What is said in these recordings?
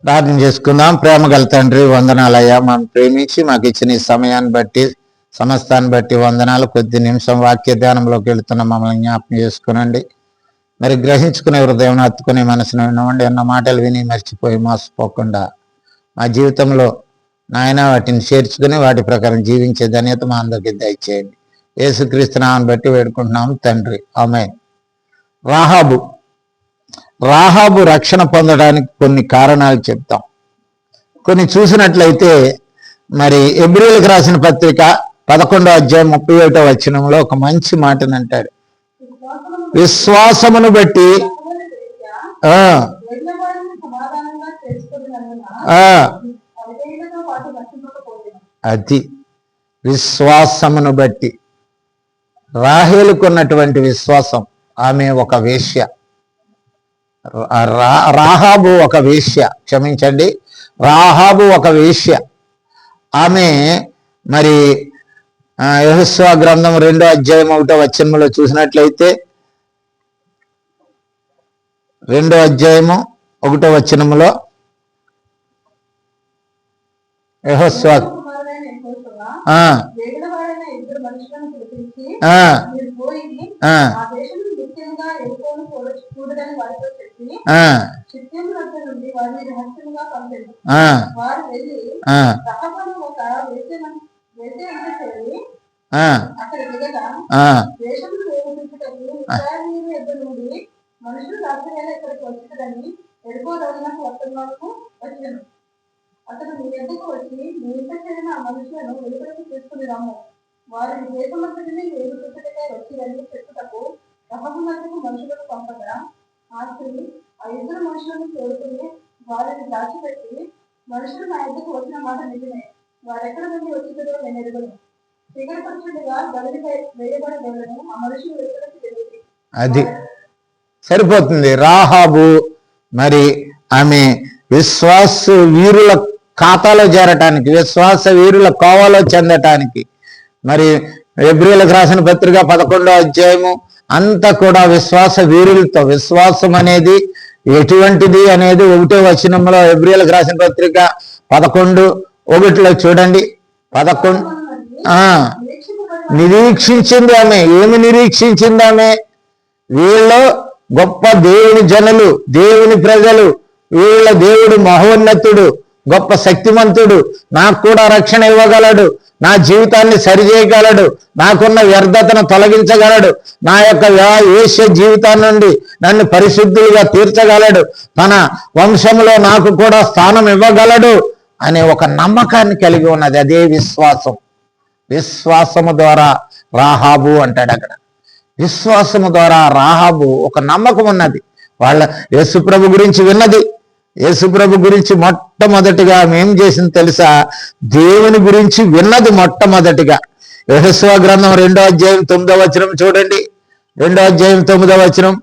ప్రార్థన చేసుకుందాం. ప్రేమ గల తండ్రి, వందనాలయ్యా. మనం ప్రేమించి మాకు ఇచ్చిన ఈ సమయాన్ని బట్టి, సమస్తాన్ని బట్టి వందనాలు. కొద్ది నిమిషం వాక్య ధ్యానంలోకి వెళుతున్న మమ్మల్ని జ్ఞాపకం చేసుకునండి. మరి గ్రహించుకునే హృదయం, హత్తుకునే మనసును వినవండి. అన్న మాటలు విని మర్చిపోయి మోసపోకుండా మా జీవితంలో నాయన వాటిని చేర్చుకుని వాటి ప్రకారం జీవించే ధన్యత మా అందరికి దయచేయండి. యేసుక్రీస్తు నామమును బట్టి వేడుకుంటున్నాం తండ్రి, ఆమేన్. రాహాబు రక్షణ పొందడానికి కొన్ని కారణాలు చెప్తాం. కొన్ని చూసినట్లయితే మరి హెబ్రీయులకు రాసిన పత్రిక 11వ అధ్యాయం 31వ వచనంలో ఒక మంచి మాటను అంటాడు. విశ్వాసమును బట్టి అది విశ్వాసమును బట్టి రాహేలుకున్నటువంటి విశ్వాసం. ఆమె ఒక వేశ్య, రాహాబు ఒక వేశ్య, క్షమించండి, రాహాబు ఒక వేశ్య. ఆమె మరి యెహోషువ గ్రంథం 2వ అధ్యాయం 1వ వచనంలో చూసినట్లయితే 2వ అధ్యాయము 1వ వచనంలో యెహోషువ మనుషులు రాత్రివేళ ఇక్కడికి వచ్చారని ఎడుకోదగినకు వర్తమానము వచ్చాను. అతను మీ ఎద్దకు వచ్చి మీ ఇంట చేరిన ఆ మనుషులను వెలుపలికి తీసుకుని రమ్ము, వారిని దేశమంతటిని వేలుపెట్టుటకై వచ్చిరని చెప్పుటకు రహబు నద్దకు మనుషులను పంపగా ఆ స్త్రీ ఆ ఇద్దరు మనుషులను తోడుకుని వారిని దాచిపెట్టి, మనుషులు నా ఎద్దకు వచ్చిన మాట నిజమే, వారెక్కడ నుండి వచ్చిందో నేను ఎరుగను, సిగరపరచుడిగా గదిపై వేయబడి వెళ్ళను, ఆ మనుషులు వెలుపలికి తెలియదు. అది సరిపోతుంది. రాహాబు మరి ఆమె విశ్వాస వీరుల ఖాతాలో చేరటానికి, విశ్వాస వీరుల కోవలో చెందటానికి, మరి హెబ్రీయులకు రాసిన పత్రిక 11వ అధ్యాయము అంతా కూడా విశ్వాస వీరులతో, విశ్వాసం అనేది ఎటువంటిది అనేది 1వ వచనంలో హెబ్రీయులకు రాసిన పత్రిక 11:1 చూడండి. 11 నిరీక్షించింది ఆమె. ఏమి నిరీక్షించింది ఆమె? వీళ్ళు గొప్ప దేవుని జనులు, దేవుని ప్రజలు, వీళ్ళ దేవుడు మహోన్నతుడు, గొప్ప శక్తిమంతుడు, నాకు కూడా రక్షణ ఇవ్వగలడు, నా జీవితాన్ని సరిచేయగలడు, నాకున్న వ్యర్థతను తొలగించగలడు, నా యొక్క వేశ్య జీవితాన్ని నుండి నన్ను పరిశుద్ధులుగా తీర్చగలడు, తన వంశంలో నాకు కూడా స్థానం ఇవ్వగలడు అనే ఒక నమ్మకాన్ని కలిగి ఉన్నది. అదే విశ్వాసం. విశ్వాసము ద్వారా రాహాబు అంటాడు అక్కడ. విశ్వాసము ద్వారా రాహాబు ఒక నమ్మకం ఉన్నది. వాళ్ళ యేసుప్రభు గురించి విన్నది. యేసుప్రభు గురించి మొట్టమొదటిగా ఏం చేసింది తెలుసా? దేవుని గురించి విన్నది మొట్టమొదటిగా. యెహోషువ గ్రంథం 2వ అధ్యాయం 9వ వచనం చూడండి. 2వ అధ్యాయం 9వ వచనం.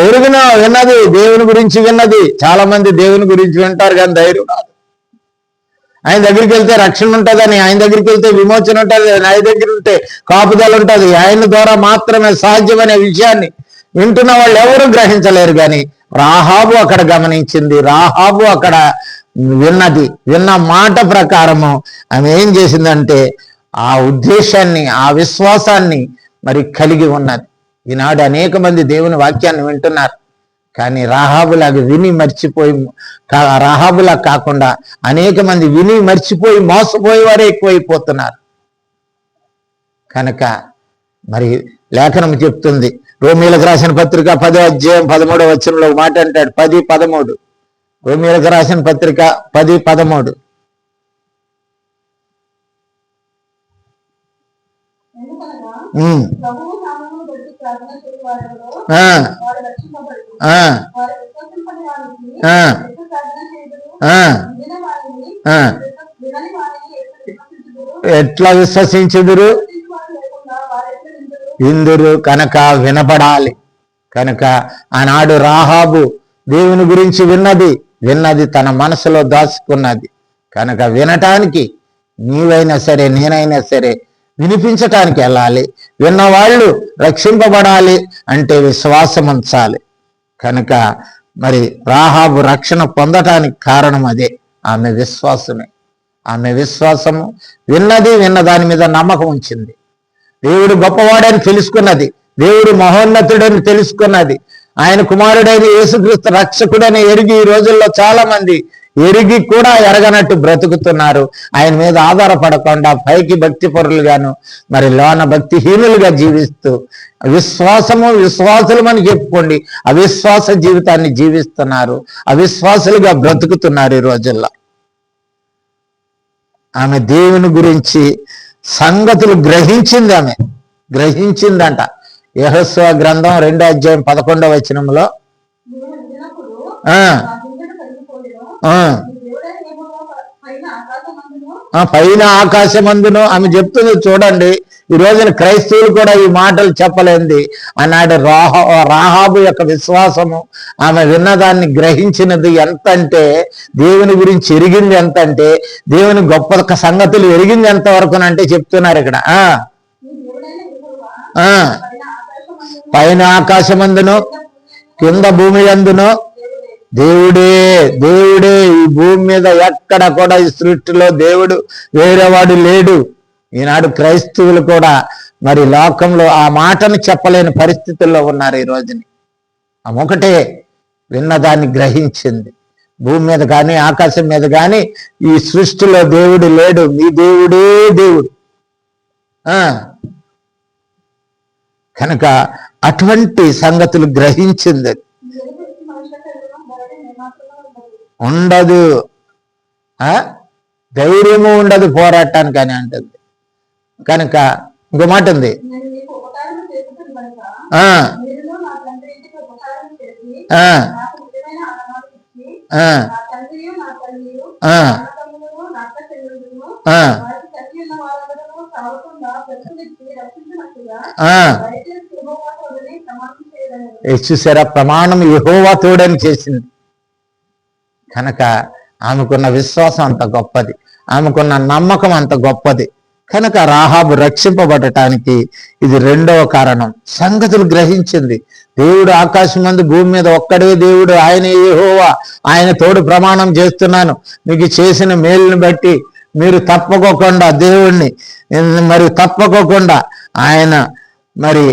ఎరుగున విన్నది, దేవుని గురించి విన్నది. చాలా మంది దేవుని గురించి వింటారు కానీ ధైర్యం రాదు. ఆయన దగ్గరికి వెళ్తే రక్షణ ఉంటుందని, ఆయన దగ్గరికి వెళ్తే విమోచన ఉంటుంది, ఆయన దగ్గర ఉంటే కాపుదల ఉంటుంది, ఆయన ద్వారా మాత్రమే సాధ్యమనే విషయాన్ని వింటున్న వాళ్ళు ఎవరు గ్రహించలేరు. కానీ రాహాబు అక్కడ గమనించింది, రాహాబు అక్కడ విన్నది. విన్న మాట ప్రకారము ఆమె ఏం చేసిందంటే ఆ ఉద్దేశాన్ని, ఆ విశ్వాసాన్ని మరి కలిగి ఉన్నది. ఈనాడు అనేక మంది దేవుని వాక్యాన్ని వింటున్నారు కానీ రాహాబులాగా విని మర్చిపోయి, రాహాబులా కాకుండా అనేక మంది విని మర్చిపోయి మోసపోయే వారే ఎక్కువైపోతున్నారు. కనుక మరి లేఖనం చెప్తుంది, రోమీయులకు రాసిన పత్రిక 10వ అధ్యాయం 13వ వచనంలో ఒక మాట అంటాడు. 10:13 రోమీయులకు రాసిన పత్రిక 10:13. ఎట్లా విశ్వసించుదురు? ఇందురు కనుక వినపడాలి. కనుక ఆనాడు రాహాబు దేవుని గురించి విన్నది తన మనసులో దాచుకున్నది. కనుక వినటానికి నీవైనా సరే నేనైనా సరే వినిపించటానికి వెళ్ళాలి. విన్నవాళ్ళు రక్షింపబడాలి అంటే విశ్వాసం ఉంచాలి. కనుక మరి రాహాబు రక్షణ పొందటానికి కారణం అదే, ఆమె విశ్వాసమే. ఆమె విశ్వాసము విన్న దాని మీద నమ్మకం ఉంచింది. దేవుడు గొప్పవాడని తెలుసుకున్నది, దేవుడు మహోన్నతుడని తెలుసుకున్నది, ఆయన కుమారుడైన యేసుక్రీస్తు రక్షకుడని ఎరిగి ఈ రోజుల్లో చాలా మంది ఎరిగి కూడా ఎరగనట్టు బ్రతుకుతున్నారు. ఆయన మీద ఆధారపడకుండా పైకి భక్తి పరులుగాను మరి లోన భక్తిహీనులుగా జీవిస్తూ విశ్వాసులమని చెప్పుకోండి అవిశ్వాస జీవితాన్ని జీవిస్తున్నారు, అవిశ్వాసులుగా బ్రతుకుతున్నారు ఈ రోజుల్లో. ఆమె దేవుని గురించి సంగతులు గ్రహించిందంట. యెహోషువ గ్రంథం 2వ అధ్యాయం 11వ వచనంలో పైన ఆకాశమందును ఆమె చెప్తుంది. చూడండి, ఈ రోజున క్రైస్తవులు కూడా ఈ మాటలు చెప్పలేంది. ఆనాడు రాహాబు యొక్క విశ్వాసము, ఆమె విన్నదాన్ని గ్రహించినది ఎంతంటే, దేవుని గురించి ఎరిగింది ఎంతంటే, దేవుని గొప్ప సంగతులు ఎరిగింది ఎంత వరకునంటే చెప్తున్నారు ఇక్కడ. పైన ఆకాశమందును కింద భూమి యందును దేవుడే ఈ భూమి మీద ఎక్కడ కూడా ఈ సృష్టిలో దేవుడు వేరేవాడు లేడు. ఈనాడు క్రైస్తవులు కూడా మరి లోకంలో ఆ మాటను చెప్పలేని పరిస్థితుల్లో ఉన్నారు ఈ రోజుని. ఒకటే విన్నదాన్ని గ్రహించింది. భూమి మీద కానీ ఆకాశం మీద కానీ ఈ సృష్టిలో దేవుడు లేడు, మీ దేవుడే దేవుడు. కనుక అటువంటి సంగతులు గ్రహించింది. ఉండదు, ధైర్యము ఉండదు పోరాటానికి అని అంటుంది. కనుక ఇంకో మాట ఉంది, చూసారా, ప్రమాణం యెహోవా తోడని చేసింది. కనుక ఆమెకున్న విశ్వాసం అంత గొప్పది, ఆమెకున్న నమ్మకం అంత గొప్పది. కనుక రాహాబు రక్షింపబడటానికి ఇది రెండవ కారణం. సంగతులు గ్రహించింది. దేవుడు ఆకాశమందు భూమి మీద ఒక్కడే దేవుడు, ఆయన యెహోవా, ఆయన తోడు ప్రమాణం చేస్తున్నాను, మీకు చేసిన మేలుని బట్టి మీరు తప్పకోకుండా దేవుణ్ణి మరి తప్పకోకుండా ఆయన మరి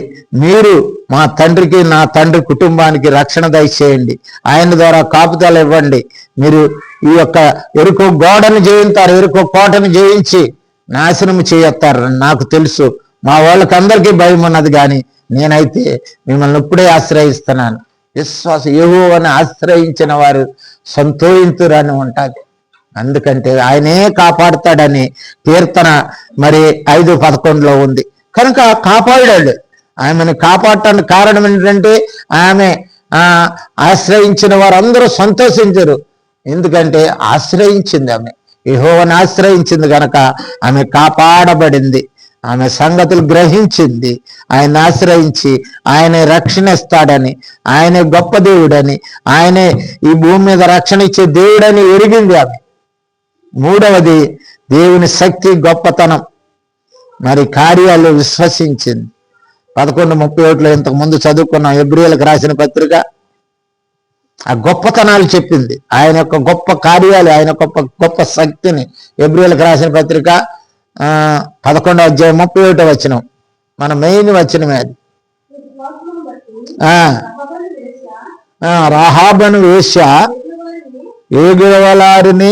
మీరు మా తండ్రికి నా తండ్రి కుటుంబానికి రక్షణ దయచేయండి, ఆయన ద్వారా కాపుదలు ఇవ్వండి, మీరు ఈ యొక్క ఎరుకో గోడను జయించారు, ఎరుకో కోటను జయించి నాశనం చేయొత్తారు. నాకు తెలుసు, మా వాళ్ళకి అందరికీ భయం ఉన్నది, కానీ నేనైతే మిమ్మల్ని ఇప్పుడే ఆశ్రయిస్తున్నాను. యెహోవాను ఆశ్రయించిన వారు సంతోషింతురని ఉంటుంది. అందుకంటే ఆయనే కాపాడుతాడని కీర్తన మరి 5:11 ఉంది. కనుక కాపాడాడు. ఆమెను కాపాడటానికి కారణం ఏంటంటే ఆమె ఆశ్రయించిన వారందరూ సంతోషించరు. ఎందుకంటే ఆశ్రయించింది, ఆమె యెహోవాను ఆశ్రయించింది కనుక ఆమె కాపాడబడింది. ఆమె సంగతులు గ్రహించింది, ఆయన ఆశ్రయించి ఆయనే రక్షణ ఇస్తాడని, ఆయనే గొప్ప దేవుడని, ఆయనే ఈ భూమి మీద రక్షణ ఇచ్చే దేవుడని ఎరిగింది ఆమె. మూడవది దేవుని శక్తి గొప్పతనం మరి కార్యాలు విశ్వసించింది. 11:31 ఇంతకు ముందు చదువుకున్నాం హెబ్రీయులకు రాసిన పత్రిక. ఆ గొప్పతనాలు చెప్పింది, ఆయన యొక్క గొప్ప కార్యాలు, ఆయన గొప్ప శక్తిని. హెబ్రీయులకు రాసిన పత్రిక 11వ అధ్యాయం 31వ వచనం మన మెయిన్ వచనమే అది. రాహాబను వేశ్య ఏగులవారిని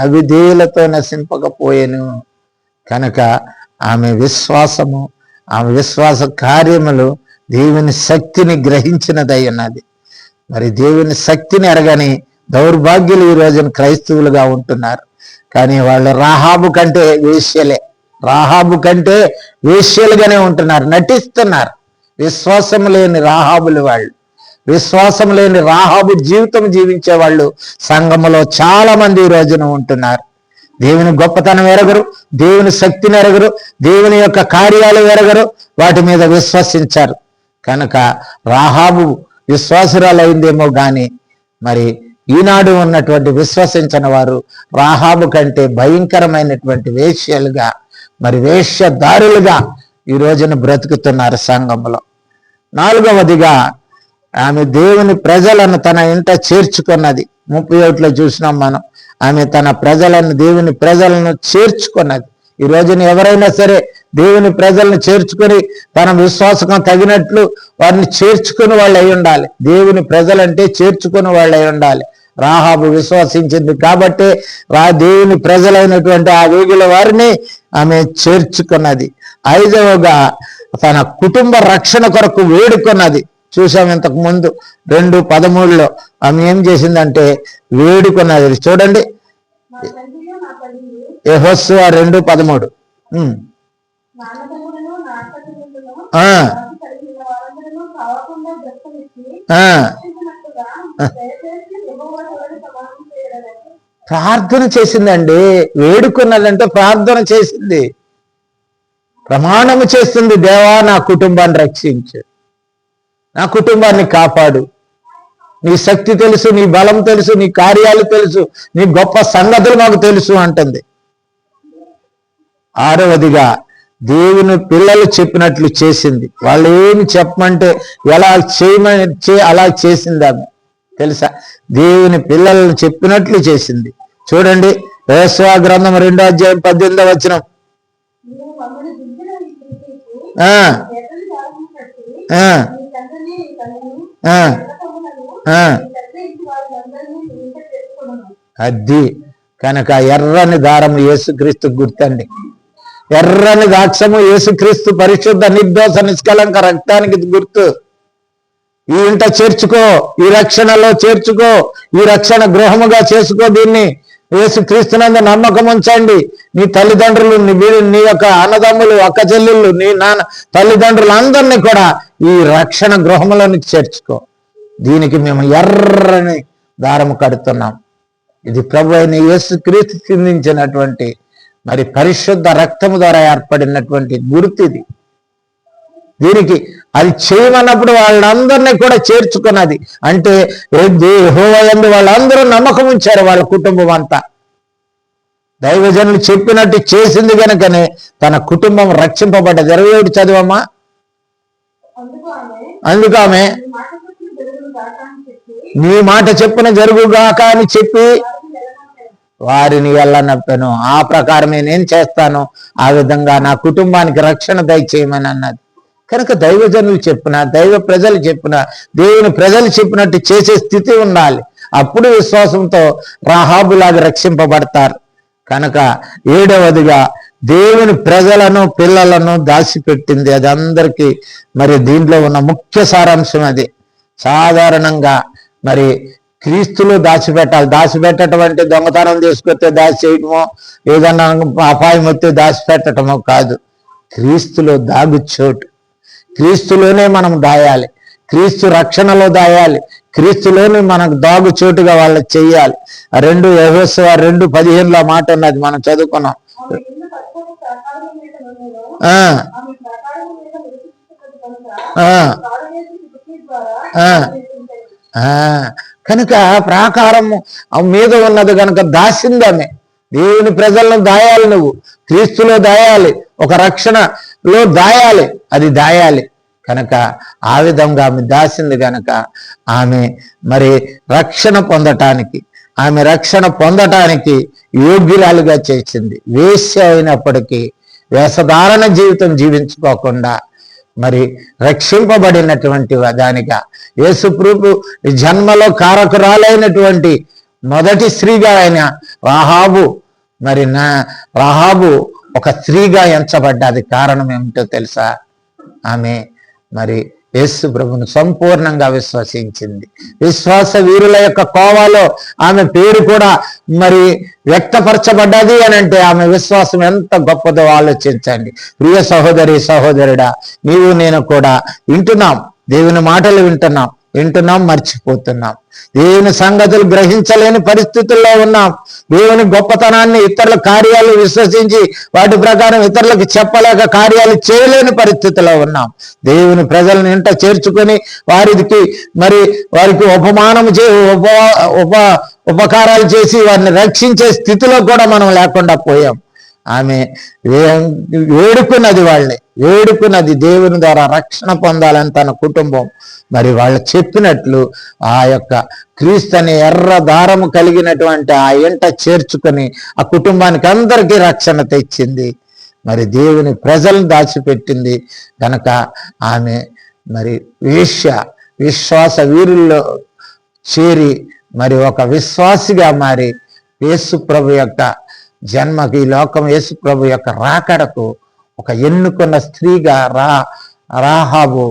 అవిధేయులతో నశింపకపోయేను. కనుక ఆమె విశ్వాసము, ఆమె విశ్వాస కార్యములు దేవుని శక్తిని గ్రహించినదై ఉన్నది. మరి దేవుని శక్తిని ఎరగని దౌర్భాగ్యులు ఈ రోజున క్రైస్తవులుగా ఉంటున్నారు. కానీ వాళ్ళు రాహాబు కంటే వేశ్యలుగానే ఉంటున్నారు, నటిస్తున్నారు. విశ్వాసం లేని రాహాబులు వాళ్ళు, విశ్వాసం లేని రాహాబు జీవితం జీవించే వాళ్ళు సంఘములో చాలా మంది ఈ రోజున ఉంటున్నారు. దేవుని గొప్పతనం ఎరగరు, దేవుని శక్తిని ఎరగరు, దేవుని యొక్క కార్యాలు ఎరగరు, వాటి మీద విశ్వసించారు. కనుక రాహాబు విశ్వాసురాలైందేమో కానీ మరి ఈనాడు ఉన్నటువంటి విశ్వసించిన వారు రాహాబు కంటే భయంకరమైనటువంటి వేశ్యలుగా, మరి వేశ్యదారులుగా ఈ రోజున బ్రతుకుతున్నారు సంఘంలో. 4వదిగా ఆమె దేవుని ప్రజలను తన ఇంట చేర్చుకున్నది. 31లో చూసినాం మనం. ఆమె తన ప్రజలను, దేవుని ప్రజలను చేర్చుకున్నది. ఈ రోజున ఎవరైనా సరే దేవుని ప్రజలను చేర్చుకొని తన విశ్వాసం తగినట్లు వారిని చేర్చుకుని వాళ్ళు అయి ఉండాలి. దేవుని ప్రజలంటే చేర్చుకుని వాళ్ళు అయి ఉండాలి. రాహాబు విశ్వసించింది కాబట్టి దేవుని ప్రజలైనటువంటి ఆ వేగుల వారిని ఆమె చేర్చుకున్నది. 5వగా తన కుటుంబ రక్షణ కొరకు వేడుకున్నది. చూసాం ఇంతకు ముందు 2:13లో ఆమె ఏం చేసిందంటే వేడుకున్నది. చూడండి యెహోషువ 2:13. ప్రార్థన చేసిందండి. వేడుకున్నదంటే ప్రార్థన చేసింది, ప్రమాణము చేస్తుంది. దేవా, నా కుటుంబాన్ని రక్షించు, నా కుటుంబాన్ని కాపాడు, నీ శక్తి తెలుసు, నీ బలం తెలుసు, నీ కార్యాలు తెలుసు, నీ గొప్ప సంగతులు మాకు తెలుసు అంటుంది. 6వదిగా దేవుని పిల్లలు చెప్పినట్లు చేసింది. వాళ్ళు ఏమి చెప్పమంటే ఎలా చేయమని అలా చేసింది ఆమె. తెలుసా, దేవుని పిల్లలను చెప్పినట్లు చేసింది. చూడండి యెషయా గ్రంథం 2:18. అది కనుక ఎర్రని దారము యేసుక్రీస్తు గుర్తండి. ఎర్రని దాక్షము యేసుక్రీస్తు పరిశుద్ధ నిర్దోష నిష్కలంక రక్తానికి గుర్తు. ఈ ఇంట చేర్చుకో, ఈ రక్షణలో చేర్చుకో, ఈ రక్షణ గృహముగా చేసుకో. దీన్ని యేసుక్రీస్తునందు నమ్మకం ఉంచండి. నీ తల్లిదండ్రులు, నీ యొక్క అన్నదమ్ములు, అక్క చెల్లెళ్ళు, నీ నాన్న తల్లిదండ్రులు అందరినీ కూడా ఈ రక్షణ గృహములోనికి చేర్చుకో. దీనికి మేము ఎర్రని దారము కడుతున్నాం. ఇది ప్రభు అయిన యేసుక్రీస్తు చిందించినటువంటి మరి పరిశుద్ధ రక్తము ద్వారా ఏర్పడినటువంటి గుర్తు ఇది. దీనికి అది చేయమన్నప్పుడు వాళ్ళందరినీ కూడా చేర్చుకున్నది. అంటే యెహోవా యందు వాళ్ళందరూ నమ్మకం ఉంచారు, వాళ్ళ కుటుంబం అంతా. దైవజనులు చెప్పినట్టు చేసింది కనుకనే తన కుటుంబం రక్షింపబడ్డది. 27 చదువమ్మా. అందుకు ఆమె నీ మాట చెప్పున జరుగుగాక అని చెప్పి వారిని ఎల్లనప్పాను. ఆ ప్రకారమే నేను చేస్తాను, ఆ విధంగా నా కుటుంబానికి రక్షణ దయచేయమని అన్నది. కనుక దైవజనులు చెప్పిన, దైవ ప్రజలు చెప్పిన, దేవుని ప్రజలు చెప్పినట్టు చేసే స్థితి ఉండాలి. అప్పుడు విశ్వాసంతో రాహాబులాగా రక్షింపబడతారు. కనుక 7వదిగా దేవుని ప్రజలను, పిల్లలను దాచిపెట్టింది. అది అందరికీ మరి దీంట్లో ఉన్న ముఖ్య సారాంశం అది. సాధారణంగా మరి క్రీస్తులో దాచిపెట్టాలి. దాచిపెట్టడం అంటే దొంగతనం తీసుకొస్తే దాచి చేయటమో, ఏదన్నా అపాయం వస్తే దాచిపెట్టడమో కాదు. క్రీస్తులో దాగుచోటు, క్రీస్తులోనే మనం దాయాలి, క్రీస్తు రక్షణలో దాయాలి, క్రీస్తులోనే మనకు దాగుచోటుగా వాళ్ళకి చెయ్యాలి. 2 యెహోషువ 2:15లో మాట ఉన్నది, మనం చదువుకున్నాం. కనుక ప్రాకారం మీద ఉన్నది కనుక దాసిందామే. దేవుని ప్రజలను దాయాలి, నువ్వు క్రీస్తులో దాయాలి, ఒక రక్షణలో దాయాలి, అది దాయాలి. కనుక ఆ విధంగా ఆమె దాసింది కనుక ఆమె మరి రక్షణ పొందటానికి యోగ్యురాలుగా చేసింది. వేశ్య అయినప్పటికీ వేషధారణ జీవితం జీవించుకోకుండా మరి రక్షింపబడినటువంటి దానిగా యేసుప్రభు జన్మలో కారకురాలైనటువంటి మొదటి స్త్రీగా ఆయన రాహాబు, మరి రాహాబు ఒక స్త్రీగా ఎంచబడ్డది. కారణం ఏమిటో తెలుసా? ఆమె మరి యేసు ప్రభువును సంపూర్ణంగా విశ్వసించింది. విశ్వాస వీరుల యొక్క కోవాలో ఆమె పేరు కూడా మరి వ్యక్తపరచబడ్డది అని అంటే ఆమె విశ్వాసం ఎంత గొప్పదో ఆలోచించండి. ప్రియ సహోదరి, సహోదరుడా, నీవు నేను కూడా వింటున్నాం, దేవుని మాటలు వింటున్నాం. వింటున్నాం, మర్చిపోతున్నాం. దేవుని సంగతులు గ్రహించలేని పరిస్థితుల్లో ఉన్నాం. దేవుని గొప్పతనాన్ని, ఇతరుల కార్యాలు విశ్వసించి వాటి ప్రకారం ఇతరులకు చెప్పలేక కార్యాలు చేయలేని పరిస్థితిలో ఉన్నాం. దేవుని ప్రజలను ఇంట చేర్చుకొని వారికి ఉపమానం ఉపకారాలు చేసి వారిని రక్షించే స్థితిలో కూడా మనం లేకుండా పోయాం. ఆమె వేడుకున్నది దేవుని ద్వారా రక్షణ పొందాలని తన కుటుంబం. మరి వాళ్ళు చెప్పినట్లు ఆ యొక్క క్రీస్తు అనే ఎర్ర దారము కలిగినటువంటి ఆ ఇంట చేర్చుకొని ఆ కుటుంబానికి అందరికీ రక్షణ తెచ్చింది. మరి దేవుని ప్రజలను దాచిపెట్టింది కనుక ఆమె మరి విశ్వాస వీరుల్లో చేరి మరి ఒక విశ్వాసిగా మారి యేసు ప్రభు యొక్క జన్మకి, ఈ లోకం యేసు ప్రభు యొక్క రాకడకు ఒక ఎన్నుకున్న స్త్రీగా రాహాబు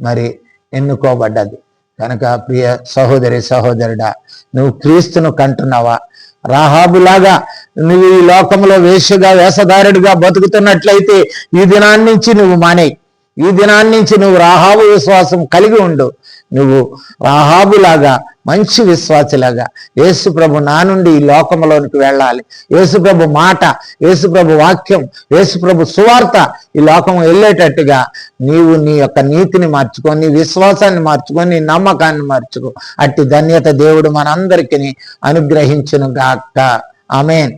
మరి ఎన్నుకోబడ్డది. కనుక ప్రియ సహోదరి సహోదరుడా, నువ్వు క్రీస్తును కంటున్నావా? రాహాబులాగా నువ్వు ఈ లోకంలో వేషధారుడిగా బతుకుతున్నట్లయితే ఈ దినాన్ని నుంచి నువ్వు మానేయి. ఈ దినాన్ని నుంచి నువ్వు రాహాబు విశ్వాసం కలిగి ఉండు. నువ్వు రాహాబులాగా మంచి విశ్వాసిలాగా యేసు ప్రభు నా నుండి ఈ లోకంలోనికి వెళ్ళాలి, యేసు ప్రభు మాట, యేసు ప్రభు వాక్యం, యేసు ప్రభు సువార్త ఈ లోకం వెళ్ళేటట్టుగా నీవు నీ యొక్క నీతిని మార్చుకో, నీ విశ్వాసాన్ని మార్చుకో, నీ నమ్మకాన్ని మార్చుకో. అట్టి ధన్యత దేవుడు మనందరికీ అనుగ్రహించును గాక. ఆమేన్.